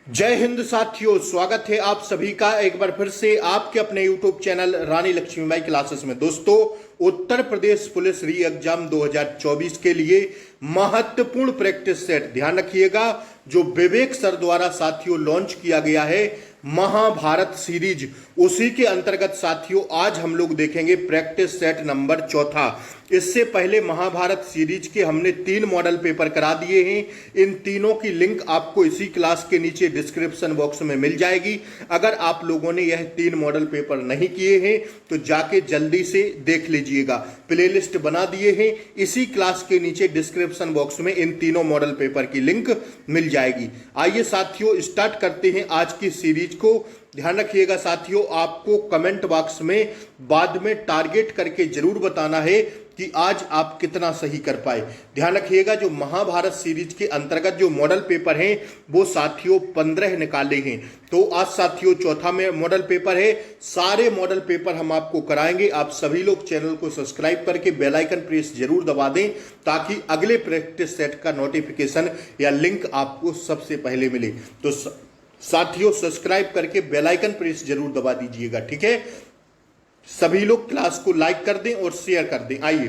जय हिंद साथियों, स्वागत है आप सभी का एक बार फिर से आपके अपने YouTube चैनल रानी लक्ष्मीबाई क्लासेस में। दोस्तों, उत्तर प्रदेश पुलिस री एग्जाम 2024 के लिए महत्वपूर्ण प्रैक्टिस सेट ध्यान रखिएगा, जो विवेक सर द्वारा साथियों लॉन्च किया गया है, महाभारत सीरीज। उसी के अंतर्गत साथियों आज हम लोग देखेंगे प्रैक्टिस सेट नंबर चौथा। इससे पहले महाभारत सीरीज के हमने 3 मॉडल पेपर करा दिए हैं। इन तीनों की लिंक आपको इसी क्लास के नीचे डिस्क्रिप्शन बॉक्स में मिल जाएगी। अगर आप लोगों ने यह 3 मॉडल पेपर नहीं किए हैं तो जाके जल्दी से देख लीजिएगा, प्लेलिस्ट बना दिए हैं। इसी क्लास के नीचे डिस्क्रिप्शन बॉक्स में इन तीनों मॉडल पेपर की लिंक मिल जाएगी। आइए साथियों स्टार्ट करते हैं आज की सीरीज को। ध्यान रखिएगा साथियों, आपको कमेंट बॉक्स में बाद में टारगेट करके जरूर बताना है कि आज आप कितना सही कर पाए। ध्यान रखिएगा, जो महाभारत सीरीज के अंतर्गत जो मॉडल पेपर हैं वो साथियों 15 निकाले हैं। तो आज साथियों चौथा में मॉडल पेपर है। सारे मॉडल पेपर हम आपको कराएंगे। आप सभी लोग चैनल को सब्सक्राइब करके बेल आइकन प्रेस जरूर दबा दें, ताकि अगले प्रैक्टिस सेट का नोटिफिकेशन या लिंक आपको सबसे पहले मिले। तो साथियों सब्सक्राइब करके बेल आइकन प्रेस जरूर दबा दीजिएगा, ठीक है। सभी लोग क्लास को लाइक कर दें और शेयर कर दें। आइए,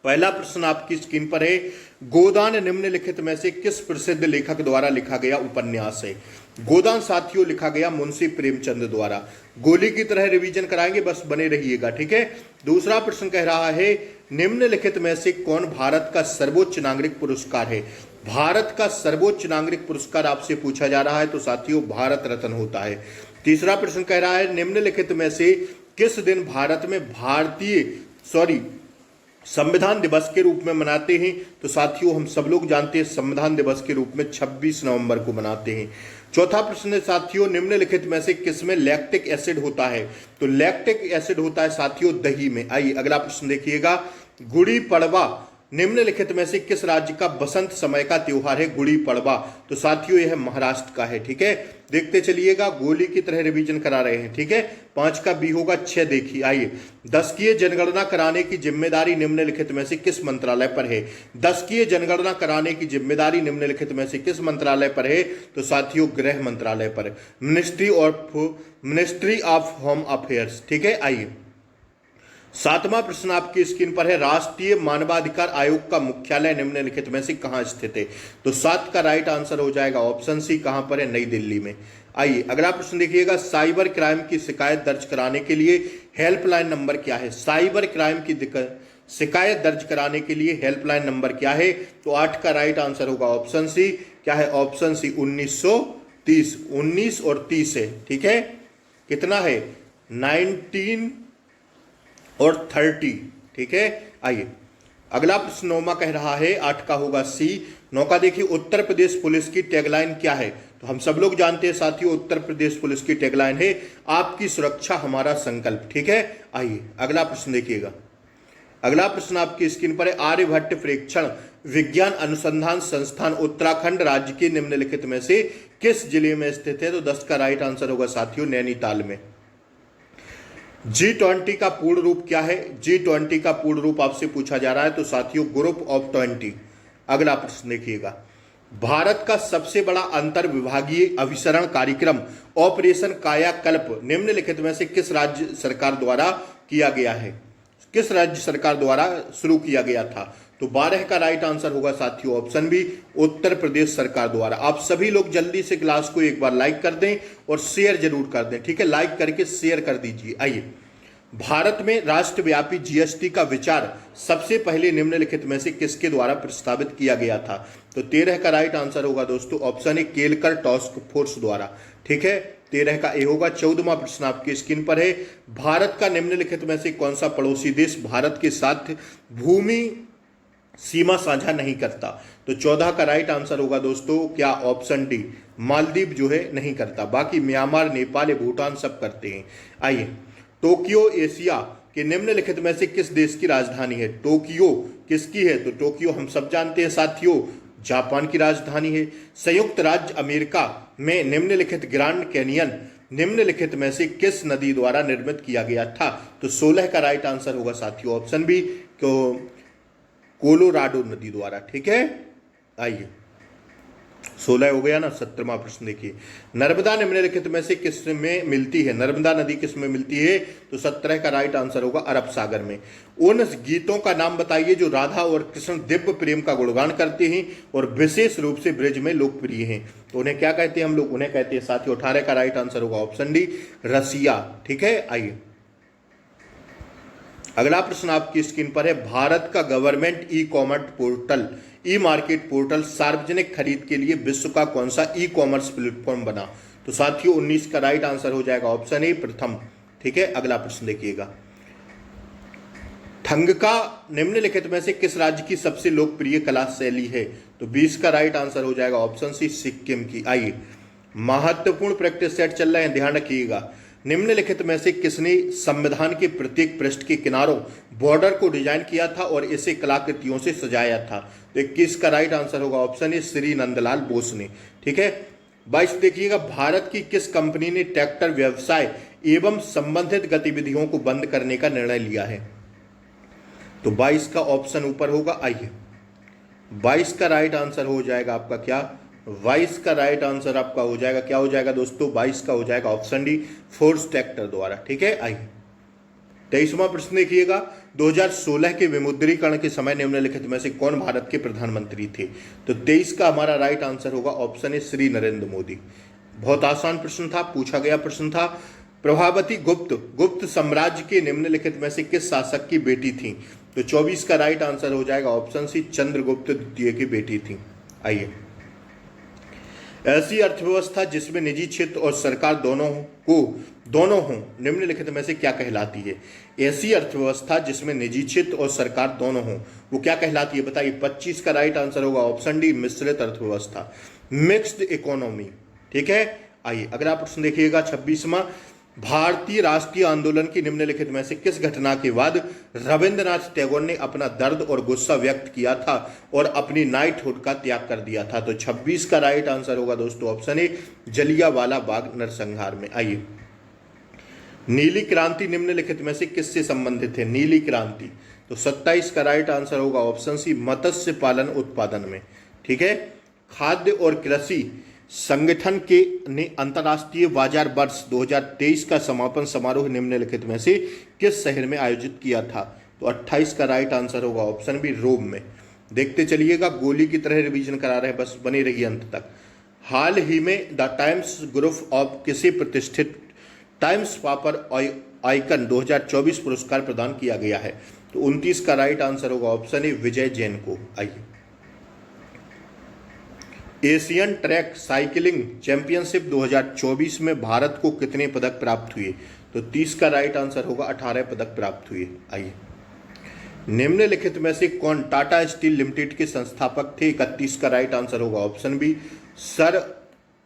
पहला प्रश्न आपकी स्क्रीन पर है। गोदान निम्नलिखित में से किस प्रसिद्ध लेखक द्वारा लिखा गया उपन्यास है? गोदान साथियों लिखा गया मुंशी प्रेमचंद द्वारा। गोली की तरह रिवीजन कराएंगे, बस बने रहिएगा, ठीक है। दूसरा प्रश्न कह रहा है, निम्नलिखित में से कौन भारत का सर्वोच्च नागरिक पुरस्कार है? भारत का सर्वोच्च नागरिक पुरस्कार आपसे पूछा जा रहा है तो साथियों भारत रत्न होता है। तीसरा प्रश्न कह रहा है, निम्नलिखित में से किस दिन भारत में संविधान दिवस के रूप में मनाते हैं? तो साथियों हम सब लोग जानते हैं संविधान दिवस के रूप में 26 नवंबर को मनाते हैं। चौथा प्रश्न है साथियों, निम्नलिखित में से किसमें लैक्टिक एसिड होता है? तो लैक्टिक एसिड होता है साथियों दही में। आइए अगला प्रश्न देखिएगा। गुड़ी पड़वा निम्नलिखित में से किस राज्य का बसंत समय का त्योहार है? गुड़ी पड़वा तो साथियों यह महाराष्ट्र का है, ठीक है। देखते चलिएगा, गोली की तरह रिवीजन करा रहे हैं, ठीक है। 5 का बी होगा 6। देखिए आइए, 10वीं जनगणना कराने की जिम्मेदारी निम्नलिखित में से किस मंत्रालय पर है? 10वीं जनगणना कराने की जिम्मेदारी निम्नलिखित में से किस मंत्रालय पर है? तो साथियों गृह मंत्रालय पर, मिनिस्ट्री ऑफ होम अफेयर्स, ठीक है। आइए, 7वां प्रश्न आपकी स्क्रीन पर है। राष्ट्रीय मानवाधिकार आयोग का मुख्यालय निम्नलिखित में से कहां स्थित है? तो 7 का राइट आंसर हो जाएगा ऑप्शन सी। कहां पर है? नई दिल्ली में। आइए अगला प्रश्न देखिएगा। साइबर क्राइम की शिकायत दर्ज कराने के लिए हेल्पलाइन नंबर क्या है? साइबर क्राइम की शिकायत दर्ज कराने के लिए हेल्पलाइन नंबर क्या है? तो 8 का राइट आंसर होगा ऑप्शन सी। क्या है? Option C 1930। 19 और 30 है, ठीक है। कितना है? 19 और 30, ठीक है। आइए अगला प्रश्न 9वां कह रहा है, 8 का होगा सी। 9 का देखिए, उत्तर प्रदेश पुलिस की टैगलाइन क्या है? तो हम सब लोग जानते हैं साथियों उत्तर प्रदेश पुलिस की टैगलाइन है आपकी सुरक्षा हमारा संकल्प, ठीक है। आइए अगला प्रश्न देखिएगा। अगला प्रश्न आपकी स्क्रीन पर है। आर्यभट्ट प्रेक्षण विज्ञान अनुसंधान संस्थान उत्तराखंड राज्य के निम्नलिखित में से किस जिले में स्थित है? तो 10 का राइट आंसर होगा साथियों नैनीताल में। G20 का पूर्ण रूप क्या है? G20 का पूर्ण रूप आपसे पूछा जा रहा है तो साथियों ग्रुप ऑफ 20। अगला प्रश्न देखिएगा। भारत का सबसे बड़ा अंतर विभागीय अभिसरण कार्यक्रम ऑपरेशन कायाकल्प निम्नलिखित में से किस राज्य सरकार द्वारा किया गया है? किस राज्य सरकार द्वारा शुरू किया गया था? तो 12 का राइट आंसर होगा साथियों ऑप्शन बी, उत्तर प्रदेश सरकार द्वारा। आप सभी लोग जल्दी से क्लास को एक बार लाइक कर दें और शेयर जरूर कर दें, ठीक है। लाइक करके शेयर कर दीजिए। आइए, भारत में राष्ट्रव्यापी जीएसटी का विचार सबसे पहले निम्नलिखित में से किसके द्वारा प्रस्तावित किया गया था? तो 13 का राइट आंसर होगा दोस्तों option A, Kelkar task force द्वारा, ठीक है। 13 का ए होगा। 14वां प्रश्न आपकी स्क्रीन पर है। भारत का निम्नलिखित में से कौन सा पड़ोसी देश भारत के साथ भूमि सीमा साझा नहीं करता? तो 14 का राइट आंसर होगा दोस्तों क्या? ऑप्शन डी, मालदीव जो है नहीं करता। बाकी म्यांमार, नेपाल, भूटान सब करते हैं। आइए, टोक्यो एशिया के निम्नलिखित में से किस देश की राजधानी है? टोक्यो किसकी है? तो टोक्यो हम सब जानते हैं साथियों जापान की राजधानी है। संयुक्त राज्य अमेरिका में निम्नलिखित ग्रैंड कैनियन निम्नलिखित में से किस नदी द्वारा निर्मित किया गया था? तो 16 का राइट आंसर होगा साथियों ऑप्शन बी, कोलोराडो नदी द्वारा, ठीक है। आइए 16 हो गया ना। 17वां प्रश्न देखिए, नर्मदा निम्नलिखित में से किस में मिलती है? नर्मदा नदी किस में मिलती है? तो 17 का राइट आंसर होगा अरब सागर में। उन गीतों का नाम बताइए जो राधा और कृष्ण दिव्य प्रेम का गुणगान करते हैं और विशेष रूप से ब्रज में लोकप्रिय हैं। तो उन्हें क्या कहते हैं हम लोग? उन्हें कहते हैं साथियों, 18 का राइट आंसर होगा ऑप्शन डी, रसिया। ठीक है, आइए अगला प्रश्न आपकी स्क्रीन पर है। भारत का गवर्नमेंट ई कॉमर्स पोर्टल, ई मार्केट पोर्टल सार्वजनिक खरीद के लिए विश्व का कौन सा ई कॉमर्स प्लेटफॉर्म बना? तो साथियों 19 का राइट आंसर हो जाएगा ऑप्शन ए, प्रथम। ठीक है, अगला प्रश्न देखिएगा, ठंगका निम्नलिखित में से किस राज्य की सबसे लोकप्रिय कला शैली है? तो 20 का राइट आंसर हो जाएगा ऑप्शन सी, सिक्किम की। आइए महत्वपूर्ण प्रैक्टिस सेट चल रहे हैं, ध्यान रखिएगा। निम्नलिखित में से किसने संविधान के प्रत्येक पृष्ठ के किनारों बॉर्डर को डिजाइन किया था और इसे कलाकृतियों से सजाया था? तो 21 का राइट आंसर होगा ऑप्शन ए, श्री नंदलाल बोस ने। ठीक है, 22 देखिएगा, भारत की किस कंपनी ने ट्रैक्टर व्यवसाय एवं संबंधित गतिविधियों को बंद करने का निर्णय लिया है? तो 22 का ऑप्शन ऊपर होगा। आइए 22 का राइट आंसर हो जाएगा आपका क्या? 22 का राइट आंसर आपका हो जाएगा, क्या हो जाएगा दोस्तों? 22 का हो जाएगा ऑप्शन डी, फोर्स ट्रैक्टर द्वारा। ठीक है, आइए 23वां प्रश्न देखिएगा, 2016 के विमुद्रीकरण के समय निम्नलिखित में से कौन भारत के प्रधानमंत्री थे? तो 23 का हमारा राइट आंसर होगा ऑप्शन ए, श्री नरेंद्र मोदी। बहुत आसान प्रश्न था, पूछा गया प्रश्न था। प्रभावती गुप्त साम्राज्य के निम्नलिखित में से किस शासक की बेटी थी? तो 24 का राइट आंसर हो जाएगा ऑप्शन सी, चंद्रगुप्त द्वितीय की बेटी थी। आइए, ऐसी अर्थव्यवस्था जिसमें निजी क्षेत्र और सरकार दोनों हों निम्नलिखित में से क्या कहलाती है? ऐसी अर्थव्यवस्था जिसमें निजी क्षेत्र और सरकार दोनों हों वो क्या कहलाती है? बताइए। 25 का राइट आंसर होगा ऑप्शन डी, मिश्रित अर्थव्यवस्था, मिक्स्ड इकोनॉमी। ठीक है, आइए अगला प्रश्न देखिएगा, 26वां, भारतीय राष्ट्रीय आंदोलन की निम्नलिखित में से किस घटना के बाद रविंद्रनाथ टैगोर ने अपना दर्द और गुस्सा व्यक्त किया था और अपनी नाइटहुड का त्याग कर दिया था? तो 26 का राइट आंसर होगा दोस्तों ऑप्शन ए, जलियांवाला बाग नरसंहार में। आइए, नीली क्रांति निम्नलिखित में से किससे संबंधित है? नीली क्रांति, तो 27 का राइट आंसर होगा ऑप्शन सी, मत्स्य पालन उत्पादन में। ठीक है, खाद्य और कृषि संगठन के ने अंतर्राष्ट्रीय बाजार वर्ष 2023 का समापन समारोह निम्नलिखित में से किस शहर में आयोजित किया था? तो 28 का राइट आंसर होगा ऑप्शन बी, रोम में। देखते चलिएगा, गोली की तरह रिवीजन करा रहे हैं, बस बने रहिए अंत तक। हाल ही में द टाइम्स ग्रुप ऑफ किसी प्रतिष्ठित टाइम्स पापर आइकन 2024 पुरस्कार प्रदान किया गया है? तो 29 का राइट आंसर होगा ऑप्शन ए, विजय जैन को। आइए, एशियन ट्रैक साइकिलिंग चैंपियनशिप 2024 में भारत को कितने पदक प्राप्त हुए? तो 30 का राइट आंसर होगा 18 पदक प्राप्त हुए। आइए, निम्नलिखित में से कौन टाटा स्टील लिमिटेड के संस्थापक थे? 31 का राइट आंसर होगा option B, sir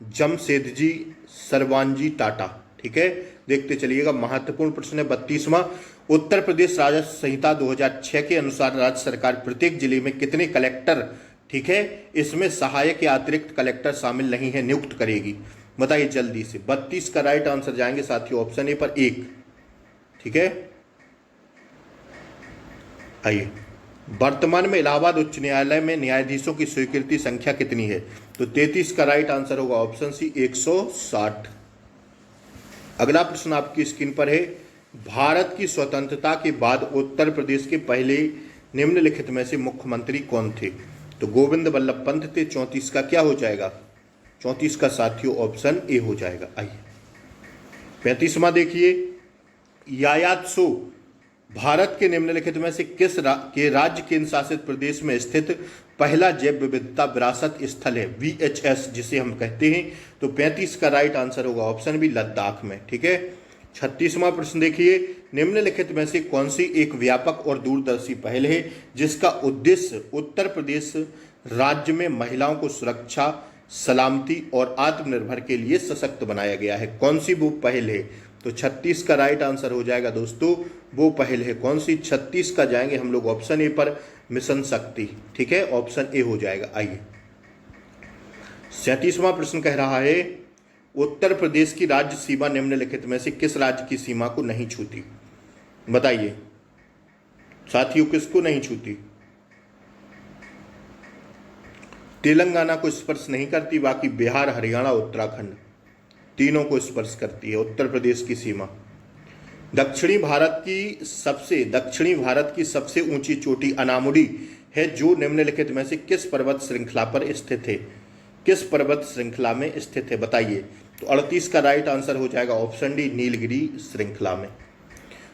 Jamshedji Sarwanji Tata. ठीक है, देखते चलिएगा, महत्वपूर्ण प्रश्न है 32वां, उत्तर प्रदेश राजस्व संहिता 2006 के अनुसार राज्य सरकार प्रत्येक जिले में कितने कलेक्टर, ठीक है, इसमें सहायक या अतिरिक्त कलेक्टर शामिल नहीं है, नियुक्त करेगी? बताइए जल्दी से। 32 का राइट आंसर जाएंगे साथियों ऑप्शन ए पर, 1। ठीक है, आइए, वर्तमान में इलाहाबाद उच्च न्यायालय में न्यायाधीशों की स्वीकृति संख्या कितनी है? तो 33 का राइट आंसर होगा ऑप्शन सी, 160। अगला प्रश्न आपकी स्क्रीन पर है, भारत की स्वतंत्रता के बाद उत्तर प्रदेश के पहले निम्नलिखित में से मुख्यमंत्री कौन थे? तो गोविंद वल्लभ पंत थे। 34 का क्या हो जाएगा? 34 का साथियों ऑप्शन ए हो जाएगा। आइए 35वां देखिए, यायात्सो भारत के निम्नलिखित में से किस के राज्य केंद्र शासित प्रदेश में स्थित पहला जैव विविधता विरासत स्थल है? VHS जिसे हम कहते हैं। तो 35 का राइट आंसर होगा ऑप्शन बी, लद्दाख में। ठीक है, 36वां प्रश्न देखिए, निम्नलिखित में से कौन सी एक व्यापक और दूरदर्शी पहल है जिसका उद्देश्य उत्तर प्रदेश राज्य में महिलाओं को सुरक्षा, सलामती और आत्मनिर्भर के लिए सशक्त बनाया गया है? कौन सी वो पहल है? तो 36 का राइट आंसर हो जाएगा दोस्तों, वो पहल है कौन सी? 36 का जाएंगे हम लोग ऑप्शन ए पर, मिशन शक्ति। ठीक है, ऑप्शन ए हो जाएगा। आइए 37वां प्रश्न कह रहा है, उत्तर प्रदेश की राज्य सीमा निम्नलिखित में से किस राज्य की सीमा को नहीं छूती? बताइए साथियों, किसको नहीं छूती? तेलंगाना को स्पर्श नहीं करती, बाकी बिहार, हरियाणा, उत्तराखंड तीनों को स्पर्श करती है। उत्तर प्रदेश की सीमा। दक्षिणी भारत की सबसे ऊंची चोटी अनामुडी है, जो निम्नलिखित में से किस पर्वत श्रृंखला पर स्थित है? किस पर्वत श्रृंखला में स्थित है बताइए। तो 38 का राइट आंसर हो जाएगा ऑप्शन डी, नीलगिरी श्रृंखला में।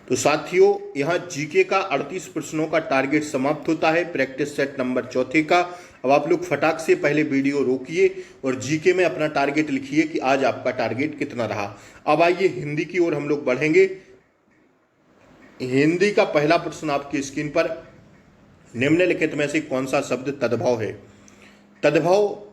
तो साथियों, यहाँ जीके का 38 प्रश्नों का टारगेट समाप्त होता है, प्रैक्टिस सेट नंबर 4 का। अब आप लोग फटाक से पहले वीडियो रोकिए और जीके में अपना टारगेट लिखिए कि आज आपका टारगेट कितना रहा। अब आइए हिंदी की ओर हम लोग बढ़ेंगे। हिंदी का पहला प्रश्न आपकी स्क्रीन पर, निम्नलिखित में से कौन सा शब्द तद्भव है? तद्भव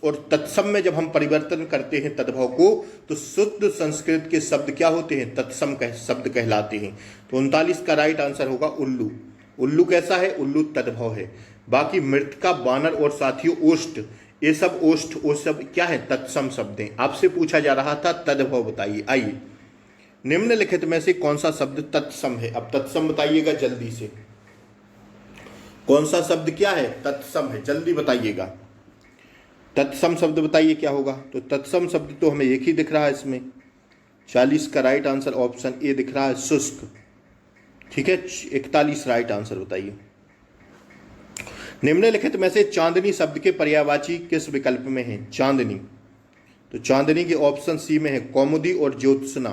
और तत्सम में जब हम परिवर्तन करते हैं तद्भव को, तो शुद्ध संस्कृत के शब्द क्या होते हैं? तत्सम शब्द कहलाते हैं। तो 39 का राइट आंसर होगा उल्लू। उल्लू कैसा है? उल्लू तद्भव है। बाकी मृतका, बानर और साथियों ओष्ठ, ये सब ओष्ठ वो सब क्या है? तत्सम शब्द हैं। आपसे पूछा जा रहा था तद्भव बताइए। आइए, निम्नलिखित में से कौन सा शब्द तत्सम है? अब तत्सम बताइएगा जल्दी से। कौन सा शब्द क्या है? तत्सम है, जल्दी बताइएगा। तत्सम शब्द बताइए क्या होगा? तो तत्सम शब्द तो हमें एक ही दिख रहा है इसमें। 40 का राइट आंसर ऑप्शन ए दिख रहा है, शुष्क। ठीक है, 41 राइट आंसर बताइए। निम्नलिखित में से चांदनी शब्द के पर्यायवाची किस विकल्प में है? चांदनी, तो चांदनी के ऑप्शन सी में है कौमुदी और ज्योत्सना।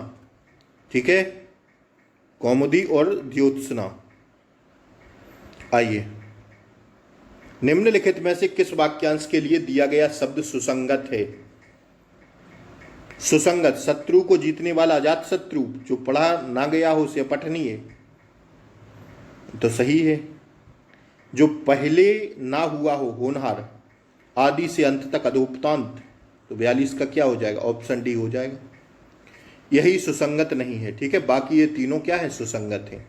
ठीक है, कौमुदी और ज्योत्सना। आइए, निम्नलिखित में से किस वाक्यांश के लिए दिया गया शब्द सुसंगत है? सुसंगत, शत्रु को जीतने वाला अजात शत्रु, जो पढ़ा ना गया हो उसे पठनीय, तो सही है। जो पहले ना हुआ हो, होनहार, आदि से अंत तक अधोपतांत, तो 42 का क्या हो जाएगा? ऑप्शन डी हो जाएगा। यही सुसंगत नहीं है। ठीक है, बाकी ये तीनों क्या है? सुसंगत है।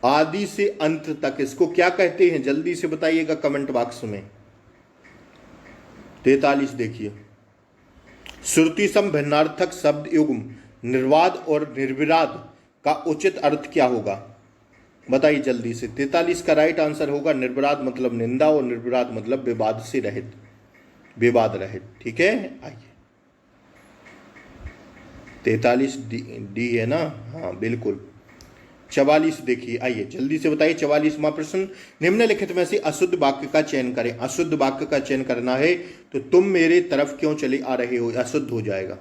आदि से अंत तक इसको क्या कहते हैं? जल्दी से बताइएगा कमेंट बॉक्स में। 43 देखिए, श्रुति सम भिन्नार्थक शब्द युग्म निर्वाद और निर्विराद का उचित अर्थ क्या होगा? बताइए जल्दी से। 43 का राइट आंसर होगा निर्विराद मतलब निंदा और निर्विराद मतलब विवाद से रहित, विवाद रहित। ठीक है, आइए 43 डी है ना? हाँ बिल्कुल। 44 देखिए, आइए जल्दी से बताइए। 44वां प्रश्न, निम्नलिखित में से अशुद्ध वाक्य का चयन करें। अशुद्ध वाक्य का चयन करना है तो तुम मेरे तरफ क्यों चले आ रहे हो, अशुद्ध हो जाएगा।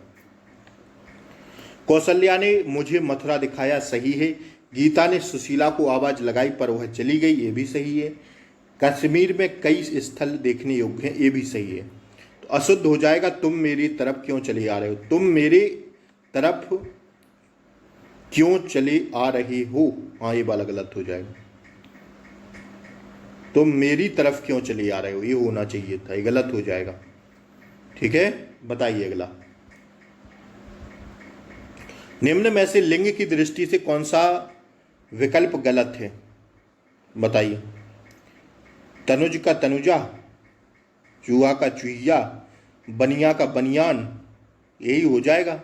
कौशल्या ने मुझे मथुरा दिखाया, सही है। गीता ने सुशीला को आवाज लगाई पर वह चली गई, ये भी सही है। कश्मीर में कई स्थल देखने योग्य हैं, ये भी सही है। तो अशुद्ध हो जाएगा तुम मेरी तरफ क्यों चले आ रहे हो। तुम मेरे तरफ क्यों चले आ रहे हो, हाँ ये वाला गलत हो जाएगा। तुम मेरी तरफ क्यों चले आ रहे हो, ये होना चाहिए था, ये गलत हो जाएगा। ठीक है, बताइए अगला। निम्न में से लिंग की दृष्टि से कौन सा विकल्प गलत है बताइए। तनुज का तनुजा, चूहा का चूहिया, बनिया का बनियान, यही हो जाएगा।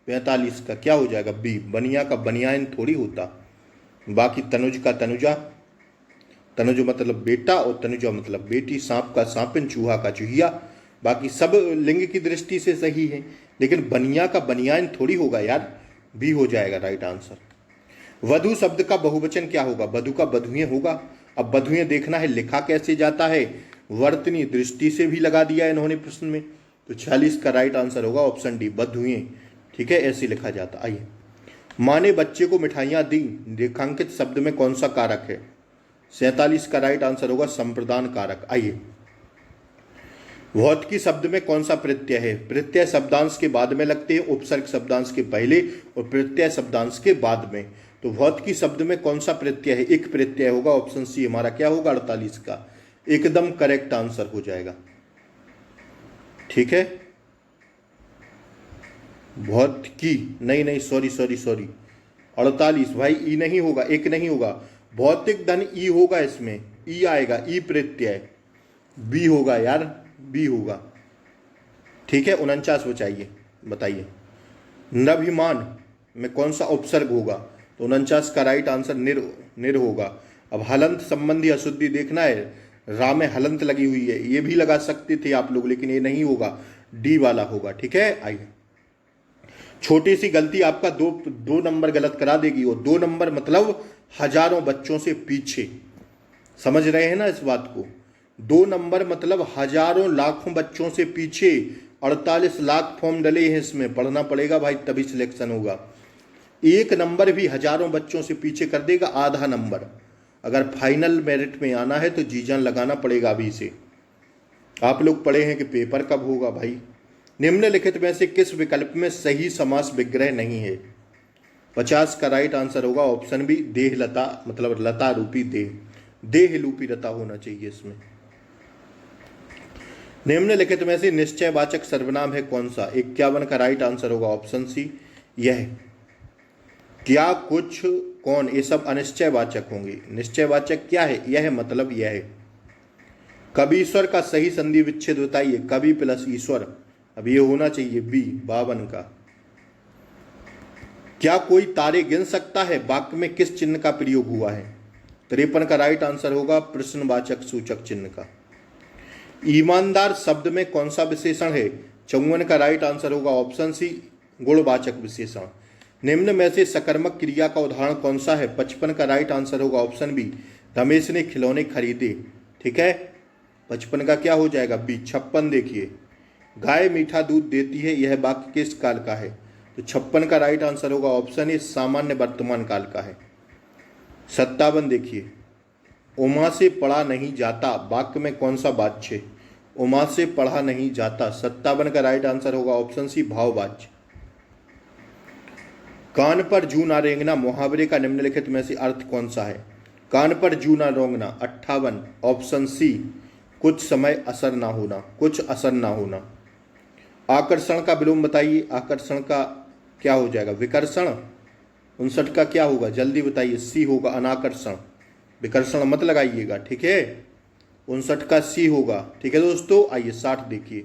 45 का क्या हो जाएगा? बी, बनिया का बनियान थोड़ी होता। बाकी तनुज का तनुजा, तनुज मतलब बेटा और तनुजा मतलब बेटी, सांप का सांपिन, चूहा का चूहिया, बाकी सब लिंग की दृष्टि से सही है। लेकिन बनिया का बनियान थोड़ी होगा यार, बी हो जाएगा राइट आंसर। वधु शब्द का बहुवचन क्या होगा? वधु का वधुएं होगा। अब वधुएं देखना है लिखा कैसे जाता है, वर्तनी दृष्टि से भी लगा दिया इन्होंने प्रश्न में। तो 46 का राइट आंसर होगा ऑप्शन डी, वधुएं। ठीक है, ऐसे लिखा जाता। आइए, माँ ने बच्चे को मिठाइयाँ दी, रेखांकित शब्द में कौन सा कारक है? 47 का राइट आंसर होगा संप्रदान कारक। आइए, भौतिकी शब्द में कौन सा प्रत्यय है? प्रत्यय शब्दांश के बाद में लगते हैं, उपसर्ग शब्दांश के पहले और प्रत्यय शब्दांश के बाद में। तो भौतिकी शब्द में कौन सा प्रत्यय है? एक प्रत्यय होगा, ऑप्शन सी हमारा क्या होगा? 48 का एकदम करेक्ट आंसर हो जाएगा। ठीक है, भौतिकी नहीं, सॉरी 48 भाई, ई नहीं होगा, एक नहीं होगा। भौतिक धन ई होगा, इसमें ई आएगा, ई प्रत्यय, बी होगा यार, बी होगा। ठीक है, 49 बचाइए, बताइए। नभिमान में कौन सा उपसर्ग होगा? तो 49 का राइट आंसर निर होगा। अब हलंत संबंधी अशुद्धि देखना है, रा में हलंत लगी हुई है, ये भी लगा सकते थे आप लोग, लेकिन ये नहीं होगा, डी वाला होगा। ठीक है, आइए। छोटी सी गलती आपका दो नंबर गलत करा देगी, और 2 नंबर मतलब हजारों बच्चों से पीछे। समझ रहे हैं ना इस बात को? 2 नंबर मतलब हजारों लाखों बच्चों से पीछे। 48 लाख फॉर्म डले हैं, इसमें पढ़ना पड़ेगा भाई, तभी सिलेक्शन होगा। 1 नंबर भी हजारों बच्चों से पीछे कर देगा, आधा नंबर। अगर फाइनल मेरिट में आना है तो जी जान लगाना पड़ेगा अभी से। आप लोग पढ़े हैं कि पेपर कब होगा भाई। निम्नलिखित में से किस विकल्प में सही समास विग्रह नहीं है? 50 का राइट आंसर होगा ऑप्शन बी, देहलता, मतलब लता रूपी देह, देह रूपी लता होना चाहिए इसमें। निम्नलिखित में से निश्चयवाचक सर्वनाम है कौन सा? 51 का राइट आंसर होगा ऑप्शन सी, यह, क्या, कुछ, कौन, ये सब अनिश्चयवाचक होंगे। निश्चयवाचक क्या है? यह मतलब यह। कबीश्वर का सही संधि विच्छेद बताइए। कवि प्लस ईश्वर, अब ये होना चाहिए बी, 52 का। क्या कोई तारे गिन सकता है? वाक्य में किस चिन्ह का प्रयोग हुआ है? 53 का राइट आंसर होगा प्रश्नवाचक सूचक चिन्ह का। ईमानदार शब्द में कौन सा विशेषण है? 54 का राइट आंसर होगा ऑप्शन सी, गुणवाचक विशेषण। निम्न में से सकर्मक क्रिया का उदाहरण कौन सा है? 55 का राइट आंसर होगा ऑप्शन बी, रमेश ने खिलौने खरीदे। ठीक है, 55 का क्या हो जाएगा? बी। 56 देखिए, गाय मीठा दूध देती है, यह वाक्य किस काल का है? तो 56 का राइट आंसर होगा ऑप्शन ए, सामान्य वर्तमान काल का है। 57 देखिए, उमा से पढ़ा नहीं जाता, वाक्य में कौन सा वाच्य? उमा से पढ़ा नहीं जाता। 57 का राइट आंसर होगा ऑप्शन सी, भाववाच्य। कान पर जू ना रेंगना मुहावरे का निम्नलिखित में से अर्थ कौन सा है? कान पर जू ना रोंगना। 58 ऑप्शन सी, कुछ समय असर ना होना, कुछ असर ना होना। आकर्षण का विलोम बताइए। आकर्षण का क्या हो जाएगा? विकर्षण। 59 का क्या होगा? जल्दी बताइए। सी होगा, अनाकर्षण। विकर्षण मत लगाइएगा, ठीक है। 59 का सी होगा, ठीक है दोस्तों। आइए 60 देखिए,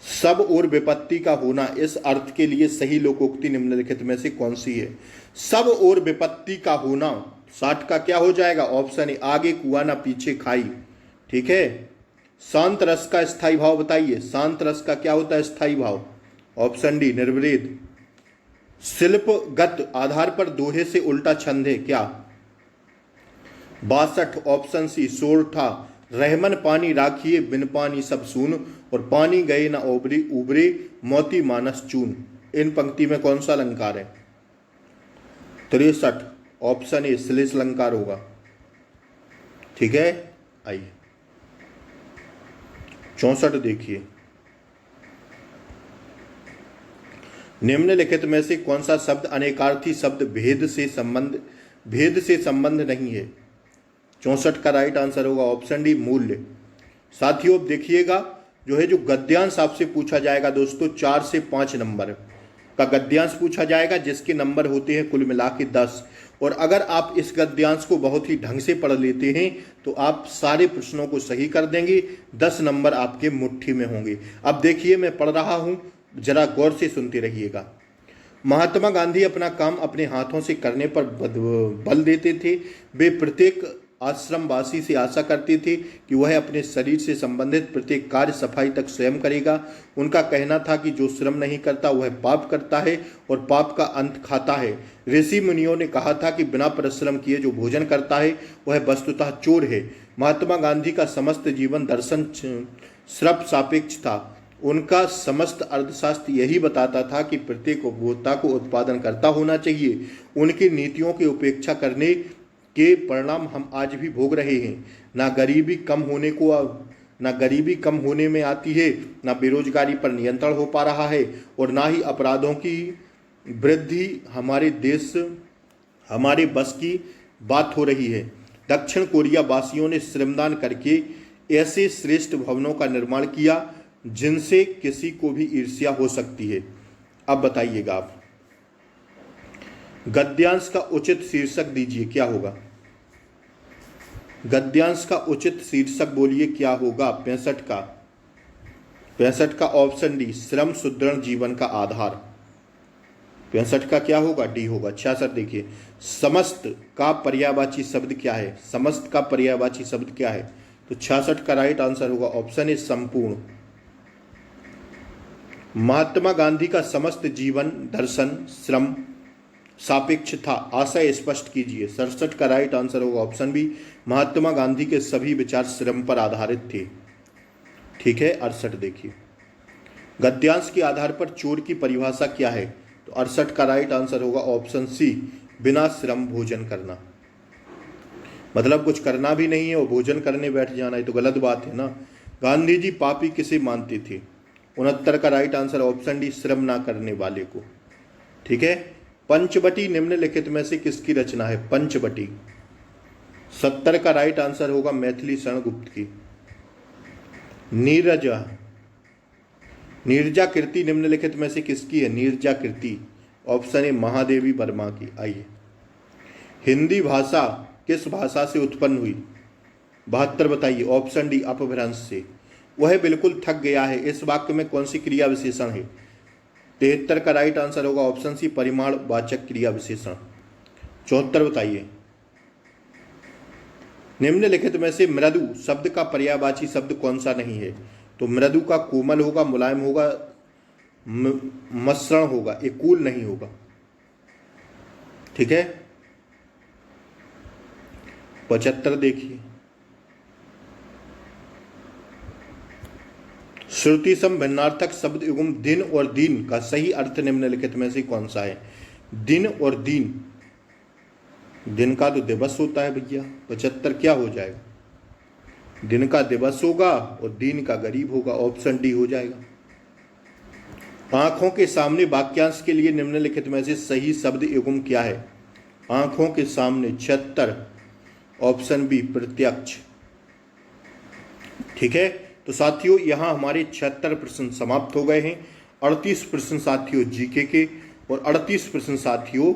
सब और विपत्ति का होना, इस अर्थ के लिए सही लोकोक्ति निम्नलिखित में से कौन सी है? सब और विपत्ति का होना। 60 का क्या हो जाएगा? ऑप्शन ए, आगे कुआं ना पीछे खाई। ठीक है। शांत रस का स्थायी भाव बताइए। शांत रस का क्या होता है स्थायी भाव? Option D, निर्वृद। शिल्पगत आधार पर दोहे से उल्टा छंद है क्या? 62 ऑप्शन सी, सोरठा। रहमन पानी राखिए बिन पानी सब सून, और पानी गए न ओबरे उबरे मोती मानस चून। इन पंक्ति में कौन सा अलंकार है? 63 ऑप्शन ए, श्लेष अलंकार होगा। ठीक है, आइए 64 देखिए, निम्नलिखित में से कौन सा शब्द अनेकार्थी शब्द भेद से संबंध नहीं है? 64 का राइट आंसर होगा ऑप्शन डी, मूल्य। साथियों अब देखिएगा, जो है जो गद्यांश आपसे पूछा जाएगा दोस्तों, 4 से 5 नंबर का गद्यांश पूछा जाएगा, जिसके नंबर होते हैं कुल मिला के 10। और अगर आप इस गद्यांश को बहुत ही ढंग से पढ़ लेते हैं तो आप सारे प्रश्नों को सही कर देंगे, 10 नंबर आपके मुट्ठी में होंगे। अब देखिए मैं पढ़ रहा हूं, जरा गौर से सुनते रहिएगा। महात्मा गांधी अपना काम अपने हाथों से करने पर बल देते थे। वे प्रत्येक आश्रमवासी से आशा करते थे कि वह अपने शरीर से संबंधित प्रत्येक कार्य सफाई तक स्वयं करेगा। उनका कहना था कि जो श्रम नहीं करता वह पाप करता है और पाप का अंत खाता है। ऋषि मुनियों ने कहा था कि बिना परिश्रम किए जो भोजन करता है वह वस्तुतः चोर है। महात्मा गांधी का समस्त जीवन दर्शन श्रम सापेक्ष था। उनका समस्त अर्थशास्त्र यही बताता था कि प्रत्येक उपभोक्ता को उत्पादन करता होना चाहिए। उनकी नीतियों की उपेक्षा करने के परिणाम हम आज भी भोग रहे हैं। ना गरीबी कम होने में आती है, ना बेरोजगारी पर नियंत्रण हो पा रहा है, और ना ही अपराधों की वृद्धि हमारे बस की बात हो रही है। दक्षिण कोरिया वासियों ने श्रमदान करके ऐसे श्रेष्ठ भवनों का निर्माण किया जिनसे किसी को भी ईर्ष्या हो सकती है। अब बताइएगा आप, गद्यांश का उचित शीर्षक दीजिए, क्या होगा? गद्यांश का उचित शीर्षक बोलिए क्या होगा? 65 का ऑप्शन डी, श्रम सुदृढ़ जीवन का आधार। 65 का क्या होगा? डी होगा। 66 देखिए, समस्त का पर्यायवाची शब्द क्या है? समस्त का पर्यायवाची शब्द क्या है? तो 66 का राइट आंसर होगा ऑप्शन ए संपूर्ण। महात्मा गांधी का समस्त जीवन दर्शन श्रम सापेक्ष था, आशय स्पष्ट कीजिए। 67 का राइट आंसर होगा ऑप्शन बी, महात्मा गांधी के सभी विचार श्रम पर आधारित थे। ठीक है, 68 देखिए। गद्यांश के आधार पर चोर की परिभाषा क्या है? तो 68 का राइट आंसर होगा ऑप्शन सी, बिना श्रम भोजन करना। मतलब कुछ करना भी नहीं है और भोजन करने बैठ जाना है, तो गलत बात है ना। गांधी जी पापी किसे मानते थे? 69 का राइट आंसर ऑप्शन डी, श्रम ना करने वाले को। ठीक है। पंचवटी निम्नलिखित में से किसकी रचना है? पंचवटी। 70 का राइट आंसर होगा मैथिली शरण गुप्त की। नीरजा, नीरजा कृति निम्नलिखित में से किसकी है? नीरजा कृति ऑप्शन ए, महादेवी वर्मा की। आइए, हिंदी भाषा किस भाषा से उत्पन्न हुई? 72 बताइए। ऑप्शन डी, अपभ्रंश से। वह बिल्कुल थक गया है, इस वाक्य में कौन सी क्रिया विशेषण है? 73 का राइट आंसर होगा ऑप्शन सी, परिमाण वाचक क्रिया विशेषण। 74 बताइए। निम्नलिखित में से मृदु शब्द का पर्यायवाची शब्द कौन सा नहीं है? तो मृदु का कोमल होगा, मुलायम होगा, मसृण होगा, ये कूल नहीं होगा। ठीक है। 75 देखिए। श्रुति सम भिन्नार्थक शब्द एवं दिन और दीन का सही अर्थ निम्नलिखित में से कौन सा है? दिन और दीन, दिन का तो दिवस होता है भैया। 75 क्या हो जाएगा? दिन का दिवस होगा और दीन का गरीब होगा, ऑप्शन डी हो जाएगा। आंखों के सामने वाक्यांश के लिए निम्नलिखित में से सही शब्द एवं क्या है? आंखों के सामने 76, ऑप्शन बी, प्रत्यक्ष। ठीक है। तो साथियों, यहाँ हमारे 76 प्रश्न समाप्त हो गए हैं। 38 प्रश्न साथियों जीके के और 38 प्रश्न साथियों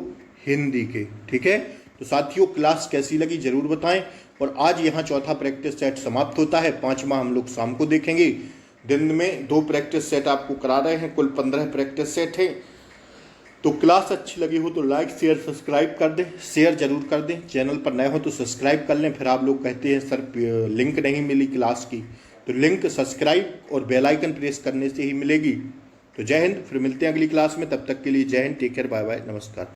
हिंदी के। ठीक है। तो साथियों, क्लास कैसी लगी जरूर बताएं। और आज यहाँ चौथा प्रैक्टिस सेट समाप्त होता है, 5वां हम लोग शाम को देखेंगे। दिन में 2 प्रैक्टिस सेट आपको करा रहे हैं, कुल 15 प्रैक्टिस सेट हैं। तो क्लास अच्छी लगी हो तो लाइक शेयर सब्सक्राइब कर दें, शेयर जरूर कर दें। चैनल पर नए हो तो सब्सक्राइब कर लें। फिर आप लोग कहते हैं सर लिंक नहीं मिली क्लास की, तो लिंक सब्सक्राइब और बेल आइकन प्रेस करने से ही मिलेगी। तो जय हिंद, फिर मिलते हैं अगली क्लास में। तब तक के लिए जय Hind, take care, bye bye, नमस्कार।